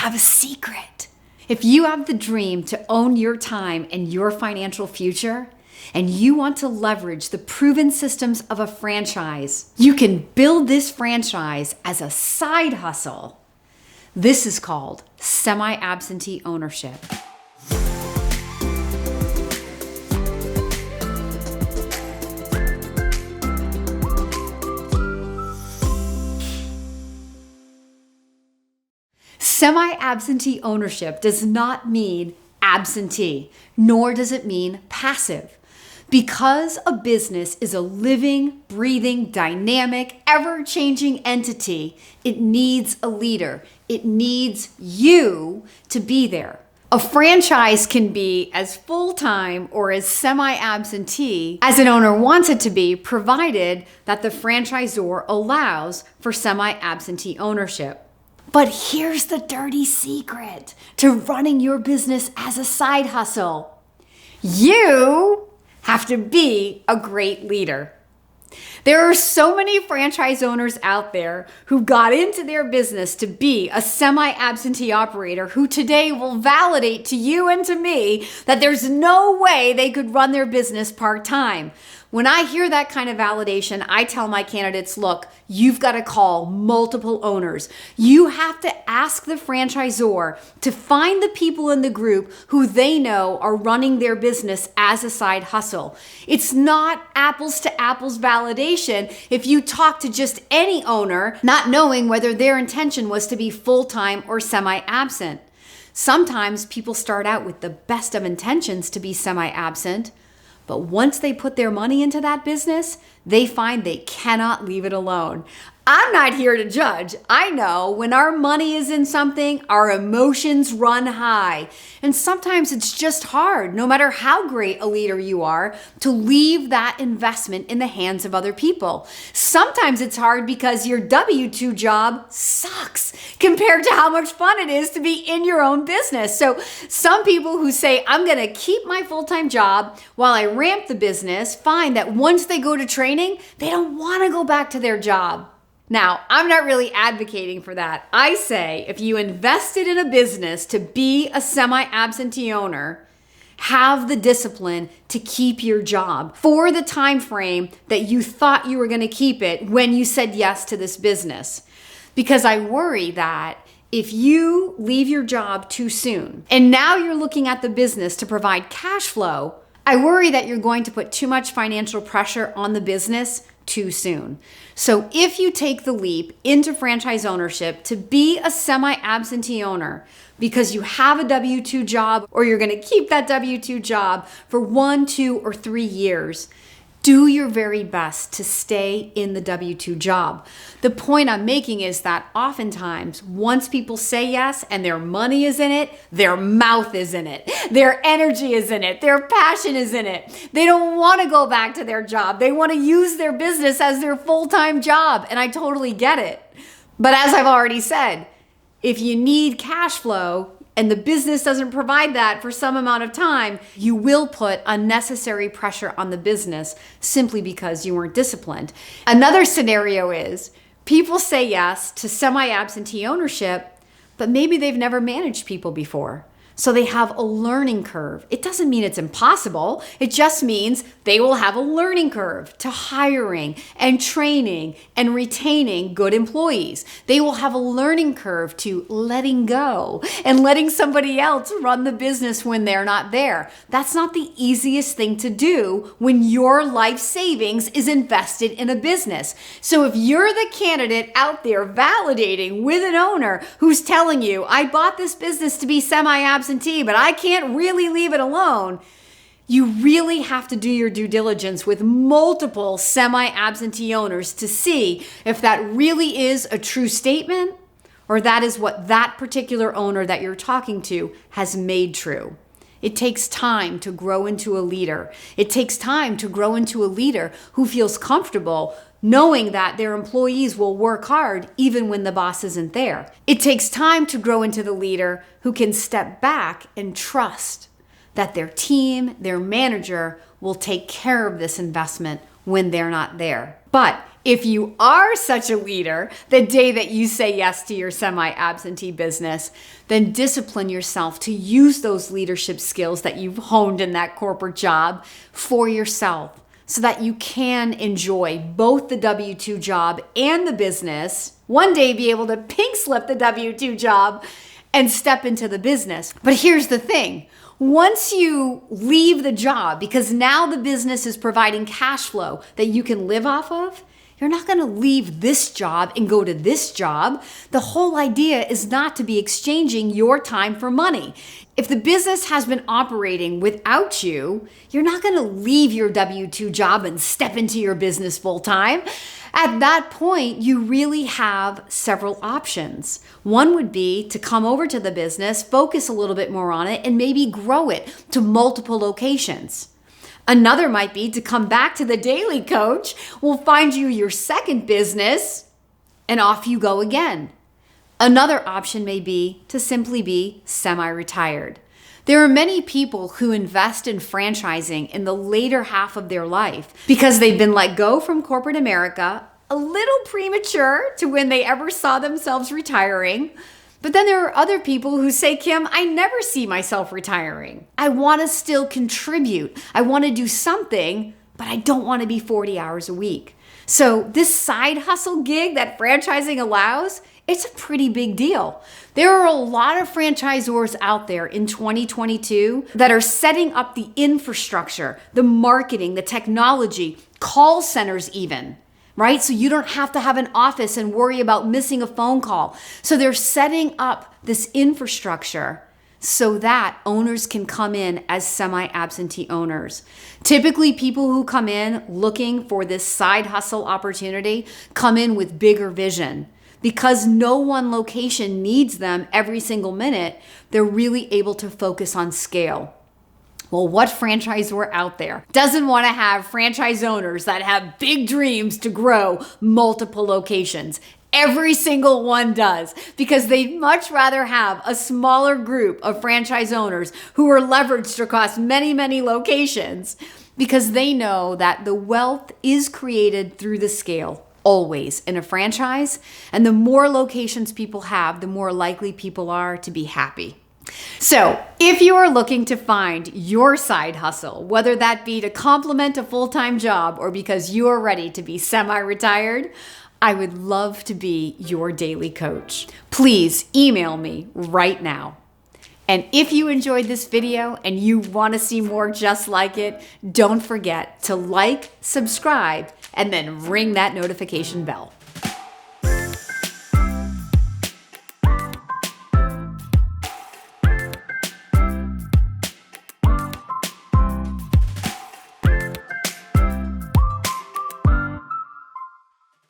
have a secret. If you have the dream to own your time and your financial future, and you want to leverage the proven systems of a franchise, you can build this franchise as a side hustle. This is called semi-absentee ownership. Semi-absentee ownership does not mean absentee, nor does it mean passive. Because a business is a living, breathing, dynamic, ever-changing entity, it needs a leader. It needs you to be there. A franchise can be as full-time or as semi-absentee as an owner wants it to be, provided that the franchisor allows for semi-absentee ownership. But here's the dirty secret to running your business as a side hustle. You have to be a great leader. There are so many franchise owners out there who got into their business to be a semi-absentee operator who today will validate to you and to me that there's no way they could run their business part-time. When I hear that kind of validation, I tell my candidates, look, you've got to call multiple owners. You have to ask the franchisor to find the people in the group who they know are running their business as a side hustle. It's not apples to apples validation if you talk to just any owner, not knowing whether their intention was to be full-time or semi-absent. Sometimes people start out with the best of intentions to be semi-absent, but once they put their money into that business, they find they cannot leave it alone. I'm not here to judge. I know when our money is in something, our emotions run high. And sometimes it's just hard, no matter how great a leader you are, to leave that investment in the hands of other people. Sometimes it's hard because your W-2 job sucks compared to how much fun it is to be in your own business. So some people who say, I'm going to keep my full-time job while I ramp the business, find that once they go to training, they don't want to go back to their job. Now, I'm not really advocating for that. I say if you invested in a business to be a semi-absentee owner, have the discipline to keep your job for the time frame that you thought you were going to keep it when you said yes to this business. Because I worry that if you leave your job too soon and now you're looking at the business to provide cash flow, I worry that you're going to put too much financial pressure on the business too soon. So if you take the leap into franchise ownership to be a semi-absentee owner because you have a W-2 job or you're going to keep that W-2 job for 1, 2, or 3 years, do your very best to stay in the W-2 job. The point I'm making is that oftentimes, once people say yes and their money is in it, their mouth is in it, their energy is in it, their passion is in it. They don't want to go back to their job. They want to use their business as their full-time job, and I totally get it. But as I've already said, if you need cash flow, and the business doesn't provide that for some amount of time, you will put unnecessary pressure on the business simply because you weren't disciplined. Another scenario is people say yes to semi-absentee ownership, but maybe they've never managed people before. So they have a learning curve. It doesn't mean it's impossible. It just means they will have a learning curve to hiring and training and retaining good employees. They will have a learning curve to letting go and letting somebody else run the business when they're not there. That's not the easiest thing to do when your life savings is invested in a business. So if you're the candidate out there validating with an owner who's telling you, I bought this business to be semi-absentee, but I can't really leave it alone, you really have to do your due diligence with multiple semi-absentee owners to see if that really is a true statement or that is what that particular owner that you're talking to has made true. It takes time to grow into a leader. It takes time to grow into a leader who feels comfortable knowing that their employees will work hard even when the boss isn't there. It takes time to grow into the leader who can step back and trust that their team, their manager, will take care of this investment when they're not there. But if you are such a leader, the day that you say yes to your semi-absentee business, then discipline yourself to use those leadership skills that you've honed in that corporate job for yourself so that you can enjoy both the W-2 job and the business. One day be able to pink slip the W-2 job and step into the business. But here's the thing. Once you leave the job, because now the business is providing cash flow that you can live off of, you're not going to leave this job and go to this job. The whole idea is not to be exchanging your time for money. If the business has been operating without you, you're not going to leave your W-2 job and step into your business full time. At that point, you really have several options. One would be to come over to the business, focus a little bit more on it, and maybe grow it to multiple locations. Another might be to come back to the Daily Coach. We'll find you your second business, and off you go again. Another option may be to simply be semi-retired. There are many people who invest in franchising in the later half of their life because they've been let go from corporate America a little premature to when they ever saw themselves retiring. But then there are other people who say, Kim, I never see myself retiring. I want to still contribute. I want to do something, but I don't want to be 40 hours a week. So this side hustle gig that franchising allows, it's a pretty big deal. There are a lot of franchisors out there in 2022 that are setting up the infrastructure, the marketing, the technology, call centers even, right? So you don't have to have an office and worry about missing a phone call. So they're setting up this infrastructure so that owners can come in as semi-absentee owners. Typically, people who come in looking for this side hustle opportunity come in with bigger vision. Because no one location needs them every single minute, they're really able to focus on scale. Well, what franchisor out there doesn't want to have franchise owners that have big dreams to grow multiple locations? Every single one does, because they'd much rather have a smaller group of franchise owners who are leveraged across many, many locations, because they know that the wealth is created through the scale. Always in a franchise. And the more locations people have, the more likely people are to be happy. So if you are looking to find your side hustle, whether that be to complement a full-time job or because you are ready to be semi-retired, I would love to be your daily coach. Please email me right now. And if you enjoyed this video and you want to see more just like it, don't forget to like, subscribe, and then ring that notification bell.